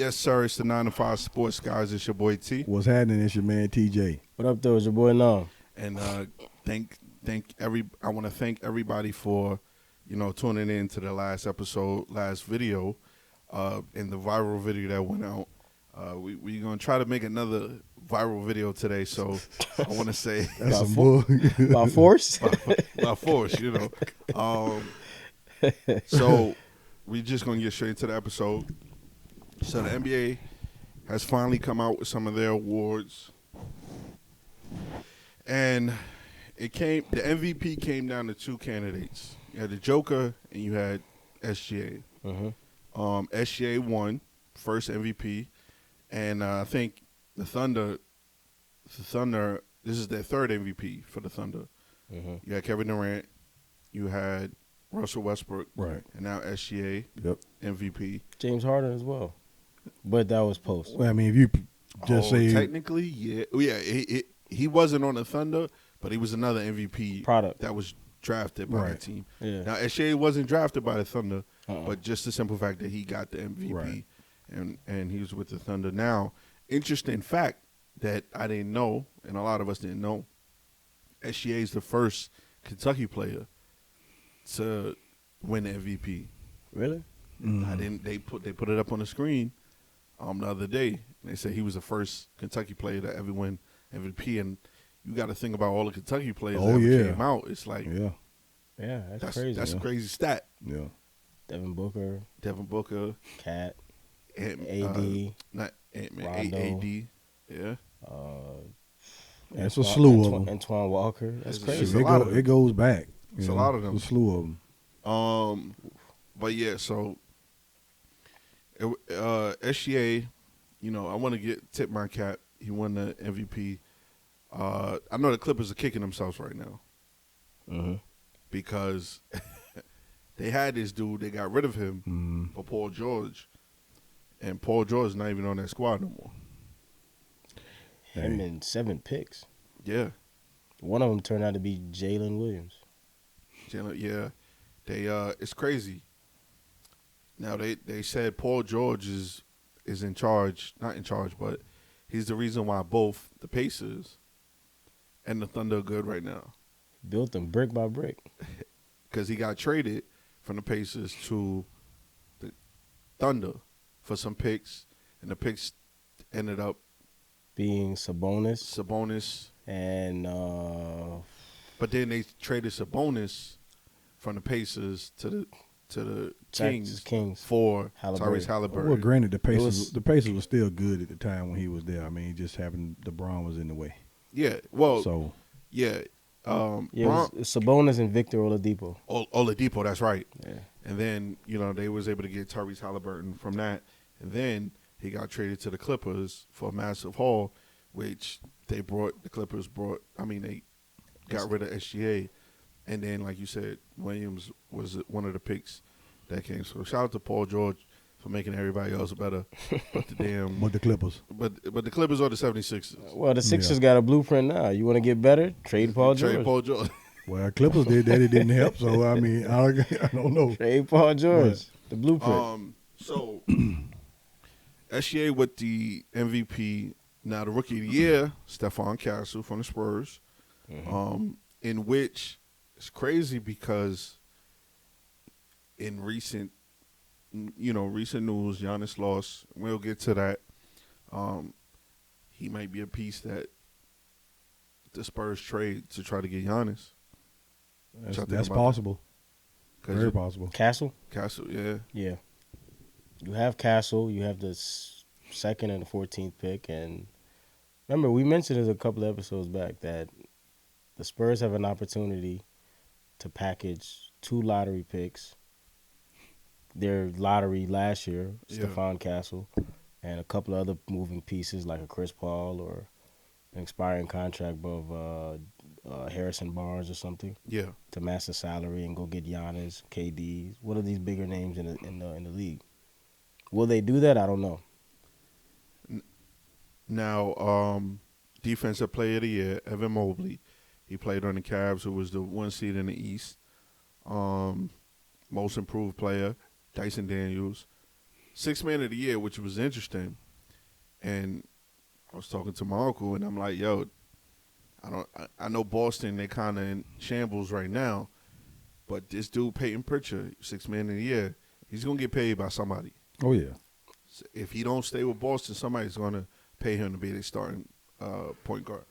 Yes, sir. It's the 9 to 5 Sports Guys. It's your boy T. What's happening? It's your man TJ. What up, though? It's your boy Nam. And I want to thank everybody for, tuning in to the last video, and the viral video that went out. We're gonna try to make another viral video today. So I want to say That's some bull. By force? by force, So we just gonna get straight into the episode. So the NBA has finally come out with some of their awards, and the MVP came down to two candidates. You had the Joker and you had SGA. SGA won first MVP, and I think the Thunder. This is their third MVP for the Thunder. You had Kevin Durant, you had Russell Westbrook, Right, and now SGA, MVP. James Harden as well. But that was post. Well, I mean, if you just say technically, yeah, he wasn't on the Thunder, but he was another MVP Product. that was drafted by the Right. team. Yeah. Now SGA wasn't drafted by the Thunder, but just the simple fact that he got the MVP, Right. and he was with the Thunder. Now, interesting fact that I didn't know, and a lot of us didn't know, SGA is the first Kentucky player to win the MVP. Really? I didn't. They put it up on the screen the other day. They said he was the first Kentucky player to ever win MVP, and you got to think about all the Kentucky players that ever came out. It's like yeah, That's crazy. That's a crazy stat. yeah. Devin Booker, Cat, Cat, AD, not Ant-Man, Rondo. AD, yeah. It's a slew of them. Antoine Walker. That's It's crazy. a lot of them. It goes back. It's a lot of them. It's a slew of them. But yeah, so SGA, I want to tip my cap. He won the MVP. I know the Clippers are kicking themselves right now because they had this dude. They got rid of him for Paul George, and Paul George is not even on that squad no more. Him and 7 picks. Yeah, One of them turned out to be Jalen Williams. yeah. It's crazy. Now they said Paul George is in charge, not in charge, but he's the reason why both the Pacers and the Thunder are good right now. Built them brick by brick. Because he got traded from the Pacers to the Thunder for some picks, and the picks ended up Being Sabonis and and but then they traded Sabonis from the Pacers to the Kings for Tyrese Halliburton. Well, granted, the Pacers were still good at the time when he was there. I mean, just having LeBron was in the way. Yeah, well, So yeah. it was Sabonis and Victor Oladipo. Oladipo, that's right. Yeah. And then, they was able to get Tyrese Halliburton from that. And then he got traded to the Clippers for a massive haul, which they got rid of SGA. And then, like you said, Williams was one of the picks that came. So shout out to Paul George for making everybody else better. But the Clippers. But the Clippers are the 76ers. Well, the Sixers got a blueprint now. You want to get better? Trade Paul George. Trade Paul George. Well, Clippers did that. It didn't help. So, I mean, I don't know. Trade Paul George. The blueprint. So SGA with the MVP. Now the Rookie of the Year, Stephon Castle from the Spurs, in which it's crazy because in recent news, Giannis lost. We'll get to that. He might be a piece that the Spurs trade to try to get Giannis. That's possible. Very possible. Castle, yeah. Yeah. You have Castle. You have the second and the 14th pick. And remember, we mentioned it a couple of episodes back that the Spurs have an opportunity to package 2 lottery picks. Their lottery last year, Stephon Castle, and a couple of other moving pieces like a Chris Paul or an expiring contract of Harrison Barnes or something. Yeah. To match the salary and go get Giannis, KD. What are these bigger names in the league? Will they do that? I don't know. Now, Defensive Player of the Year, Evan Mobley. He played on the Cavs, who was the 1 seed in the East. Most Improved Player, Dyson Daniels. Sixth man of the year, which was interesting. And I was talking to my uncle, and I'm like, yo, I know Boston, they kind of in shambles right now, but this dude, Peyton Pritchard, sixth man of the year, he's going to get paid by somebody. Oh yeah. If he don't stay with Boston, somebody's going to pay him to be their starting point guard.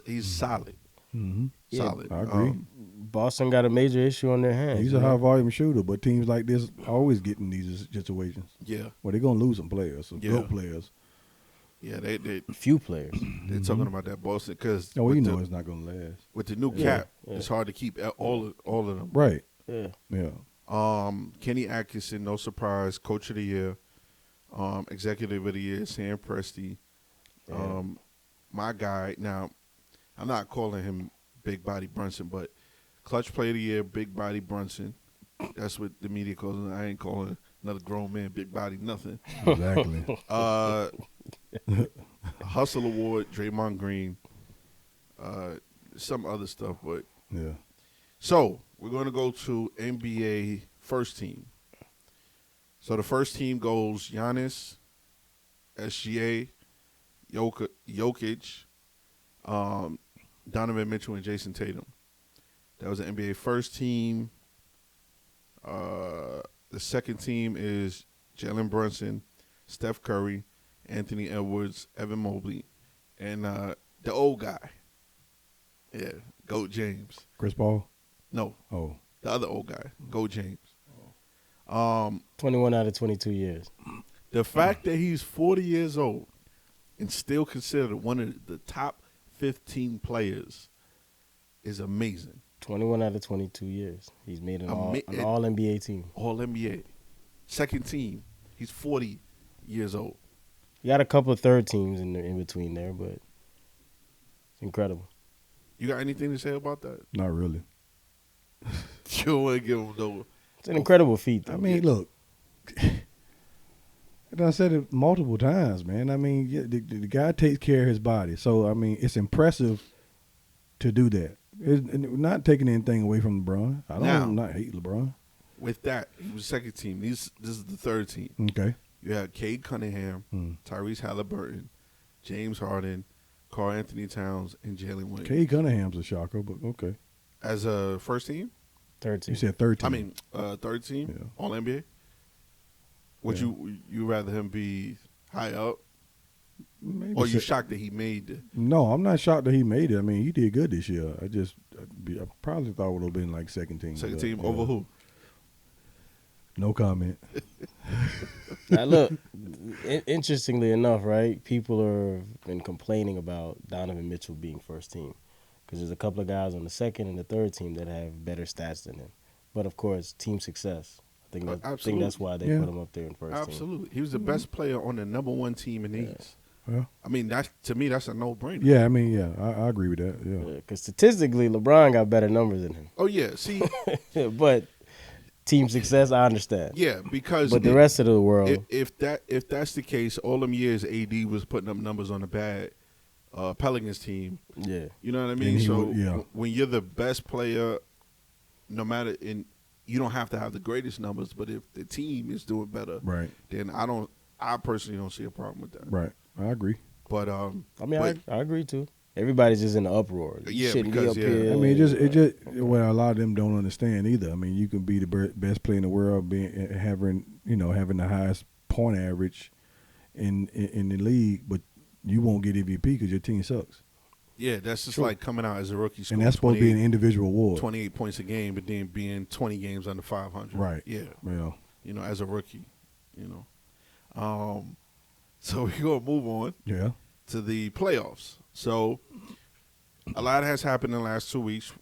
He's solid. Mm-hmm. Yeah, Solid. I agree. Boston got a major issue on their hands. He's a man. high volume shooter, but teams like this always get in these situations. Yeah. Well, they're gonna lose some players, some Yeah. good players. Yeah, they're Few players. talking about that Boston because Oh, you know it's not gonna last. with the new Yeah, cap, yeah. it's hard to keep all of them. Right. Yeah. Yeah. Kenny Atkinson, no surprise, coach of the year, executive of the year, Sam Presti. Yeah. My guy. Now, I'm not calling him Big Body Brunson, but clutch player of the year, Big Body Brunson. That's what the media calls him. I ain't calling another grown man Big Body nothing. Exactly. Hustle Award, Draymond Green. Some other stuff, but Yeah. so we're going to go to NBA first team. So the first team goes Giannis, SGA, Jokic, Donovan Mitchell, and Jason Tatum. That was the NBA first team. The second team is Jalen Brunson, Steph Curry, Anthony Edwards, Evan Mobley, and the old guy. Yeah, Goat James. Chris Paul. No, Oh. the other old guy, Goat James. 21 out of 22 years. The fact that he's 40 years old and still considered one of the top 15 players is amazing. 21 out of 22 years. He's made an Ama- all NBA team. All NBA. Second team. He's 40 years old. You got a couple of third teams in between there, but it's incredible. You got anything to say about that? Not really. You don't want to give him no. It's an incredible feat, though. I mean, look. I said it multiple times, man. I mean, yeah, the guy takes care of his body, so I mean, it's impressive to do that. We're not taking anything away from LeBron. I don't Now- not hate LeBron. With that, he was second team. This is the third team. Okay. You had Cade Cunningham, Tyrese Halliburton, James Harden, Karl Anthony Towns, and Jalen Williams. Cade Cunningham's a shocker, but okay. As a first team? Third team. You said third team. I mean, third team, Yeah. All NBA. Would Yeah. you rather him be high up, Maybe or you se- shocked that he made it? No, I'm not shocked that he made it. I mean, he did good this year. I probably thought it would have been like second team. Second but, team yeah. over who? No comment. Now, look, interestingly enough, right, people have been complaining about Donovan Mitchell being first team because there's a couple of guys on the second and the third team that have better stats than him. But, of course, team success. I think Absolutely. that's why they Yeah. put him up there in first team. Absolutely, he was the best player on the number one team in the East. Yeah. I mean, to me, that's a no-brainer. Yeah, I mean, yeah, I agree with that. Yeah. Because statistically, LeBron got better numbers than Oh yeah, see, him. But team success, I understand. yeah, because But the rest of the world, if that's the case, all them years AD was putting up numbers on a bad Pelicans team. yeah. You know what I mean? he So would- yeah. when you're the best player, no matter you don't have to have the greatest numbers, but if the team is doing better, Right. then I personally don't see a problem with that. Right. I agree. But I mean, but- I agree, too. Everybody's just in the uproar. Yeah, Shouldn't because, be up yeah. here. I mean, it just well, a lot of them don't understand either. I mean, you can be the best player in the world, having the highest point average in the league, but you won't get MVP because your team sucks. yeah, that's just True. like coming out as a rookie, And scoring that's supposed to be an 28 individual award. 28 points a game, but then being 20 games under 500. Right. Yeah. Yeah. As a rookie, So we're going to move on Yeah. to the playoffs. So a lot has happened in the last 2 weeks.